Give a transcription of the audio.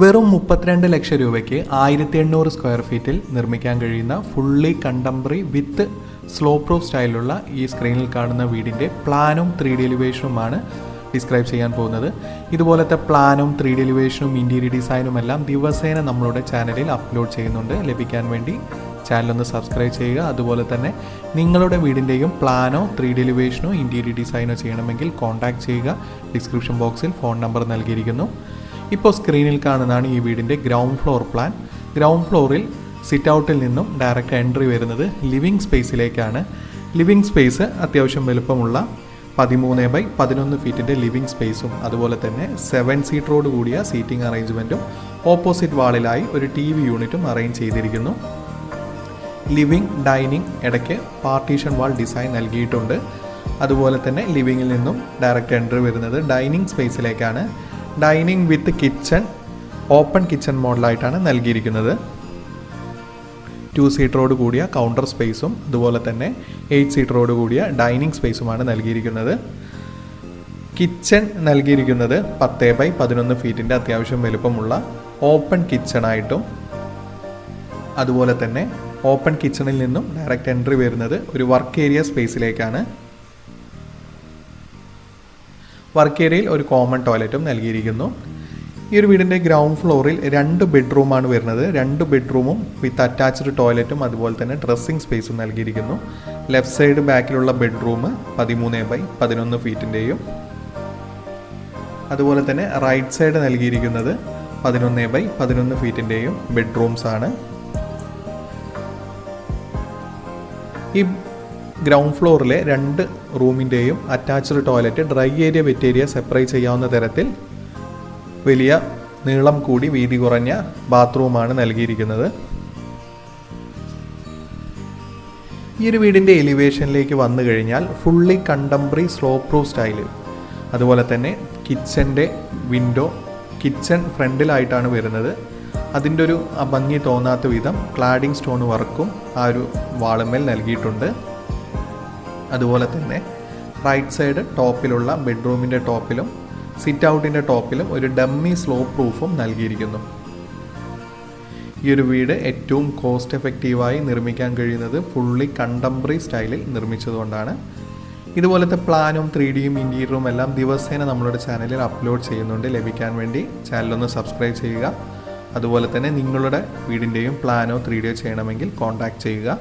വെറും 32 ലക്ഷം രൂപയ്ക്ക് 1800 സ്ക്വയർ ഫീറ്റിൽ നിർമ്മിക്കാൻ കഴിയുന്ന ഫുള്ളി കണ്ടംപററി വിത്ത് സ്ലോ പ്രൂഫ് സ്റ്റൈലിലുള്ള ഈ സ്ക്രീനിൽ കാണുന്ന വീടിൻ്റെ പ്ലാനും 3D എലിവേഷനുമാണ് ഡിസ്ക്രൈബ് ചെയ്യാൻ പോകുന്നത്. ഇതുപോലത്തെ പ്ലാനും 3D എലിവേഷനും ഇൻറ്റീരിയർ ഡിസൈനും എല്ലാം ദിവസേന നമ്മളുടെ ചാനലിൽ അപ്ലോഡ് ചെയ്യുന്നുണ്ട്. ലഭിക്കാൻ വേണ്ടി ചാനലൊന്ന് സബ്സ്ക്രൈബ് ചെയ്യുക. അതുപോലെ തന്നെ നിങ്ങളുടെ വീടിൻ്റെയും പ്ലാനോ 3D എലിവേഷനോ ഇൻറ്റീരിയർ ഡിസൈനോ ചെയ്യണമെങ്കിൽ കോൺടാക്ട് ചെയ്യുക. ഡിസ്ക്രിപ്ഷൻ ബോക്സിൽ ഫോൺ നമ്പർ നൽകിയിരിക്കുന്നു. ഇപ്പോൾ സ്ക്രീനിൽ കാണുന്നതാണ് ഈ വീടിൻ്റെ ഗ്രൗണ്ട് ഫ്ലോർ പ്ലാൻ. ഗ്രൗണ്ട് ഫ്ലോറിൽ സിറ്റ് ഔട്ടിൽ നിന്നും ഡയറക്റ്റ് എൻട്രി വരുന്നത് ലിവിങ് സ്പേസിലേക്കാണ്. ലിവിങ് സ്പേസ് അത്യാവശ്യം വലുപ്പമുള്ള 13x11 ഫീറ്റിൻ്റെ ലിവിങ് സ്പേസും അതുപോലെ തന്നെ 7 സീറ്ററോട് കൂടിയ സീറ്റിംഗ് അറേഞ്ച്മെൻറ്റും ഓപ്പോസിറ്റ് വാളിലായി ഒരു TV യൂണിറ്റും അറേഞ്ച് ചെയ്തിരിക്കുന്നു. ലിവിങ് ഡൈനിങ് ഇടയ്ക്ക് പാർട്ടീഷൻ വാൾ ഡിസൈൻ നൽകിയിട്ടുണ്ട്. അതുപോലെ തന്നെ ലിവിങ്ങിൽ നിന്നും ഡയറക്റ്റ് എൻട്രി വരുന്നത് ഡൈനിങ് സ്പേസിലേക്കാണ്. ഡൈനിങ് വിത്ത് കിച്ചൺ ഓപ്പൺ കിച്ചൺ മോഡലായിട്ടാണ് നൽകിയിരിക്കുന്നത്. 2 സീറ്ററോട് കൂടിയ കൗണ്ടർ സ്പേസും അതുപോലെ തന്നെ 8 സീറ്ററോട് കൂടിയ ഡൈനിങ് സ്പേസുമാണ് നൽകിയിരിക്കുന്നത്. കിച്ചൺ നൽകിയിരിക്കുന്നത് 10x11 ഫീറ്റിൻ്റെ അത്യാവശ്യം വലുപ്പമുള്ള ഓപ്പൺ കിച്ചണായിട്ടും അതുപോലെ തന്നെ ഓപ്പൺ കിച്ചണിൽ നിന്നും ഡയറക്റ്റ് എൻട്രി വരുന്നത് ഒരു വർക്ക് ഏരിയ സ്പേസിലേക്കാണ്. വർക്ക് ഏരിയയിൽ ഒരു കോമൺ ടോയ്ലറ്റും നൽകിയിരിക്കുന്നു. ഈ ഒരു വീടിൻ്റെ ഗ്രൗണ്ട് ഫ്ലോറിൽ 2 ബെഡ്റൂമാണ് വരുന്നത്. 2 ബെഡ്റൂമും വിത്ത് അറ്റാച്ച്ഡ് ടോയ്ലറ്റും അതുപോലെ തന്നെ ഡ്രസ്സിംഗ് സ്പേസും നൽകിയിരിക്കുന്നു. ലെഫ്റ്റ് സൈഡ് ബാക്കിലുള്ള ബെഡ്റൂം 13x11 ഫീറ്റിൻ്റെയും അതുപോലെ തന്നെ റൈറ്റ് സൈഡ് നൽകിയിരിക്കുന്നത് 11x11 ഫീറ്റിൻ്റെയും ബെഡ്റൂംസ് ആണ്. ഈ ഗ്രൗണ്ട് ഫ്ലോറിലെ 2 റൂമിൻ്റെയും attached toilet dry area wet area separate ചെയ്യാവുന്ന തരത്തിൽ വലിയ നീളം കൂടി വീതി കുറഞ്ഞ ബാത്റൂമാണ് നൽകിയിരിക്കുന്നത്. ഈ ഒരു വീടിൻ്റെ എലിവേഷനിലേക്ക് വന്നു കഴിഞ്ഞാൽ ഫുള്ളി കണ്ടംപററി സ്ലോ പ്രൂഫ് സ്റ്റൈലിൽ അതുപോലെ തന്നെ കിച്ചൻ്റെ വിൻഡോ കിച്ചൺ ഫ്രണ്ടിലായിട്ടാണ് വരുന്നത്. അതിൻ്റെ ഒരു ഭംഗി തോന്നാത്ത വിധം ക്ലാഡിംഗ് സ്റ്റോൺ വർക്കും ആ ഒരു വാളുമേൽ നൽകിയിട്ടുണ്ട്. അതുപോലെ തന്നെ റൈറ്റ് സൈഡ് ടോപ്പിലുള്ള ബെഡ്റൂമിൻ്റെ ടോപ്പിലും സിറ്റ് ഔട്ടിൻ്റെ ടോപ്പിലും ഒരു ഡമ്മി സ്ലോ പ്രൂഫും നൽകിയിരിക്കുന്നു. ഈ ഒരു വീട് ഏറ്റവും കോസ്റ്റ് എഫക്റ്റീവായി നിർമ്മിക്കാൻ കഴിയുന്നത് ഫുള്ളി കണ്ടംപററി സ്റ്റൈലിൽ നിർമ്മിച്ചതുകൊണ്ടാണ്. ഇതുപോലത്തെ പ്ലാനും 3Dയും ഇൻറ്റീരിയറും എല്ലാം ദിവസേന നമ്മളുടെ ചാനലിൽ അപ്ലോഡ് ചെയ്യുന്നുണ്ട്. ലഭിക്കാൻ വേണ്ടി ചാനലൊന്ന് സബ്സ്ക്രൈബ് ചെയ്യുക. അതുപോലെ തന്നെ നിങ്ങളുടെ വീടിൻ്റെയും പ്ലാനോ 3Dയോ ചെയ്യണമെങ്കിൽ കോൺടാക്ട് ചെയ്യുക.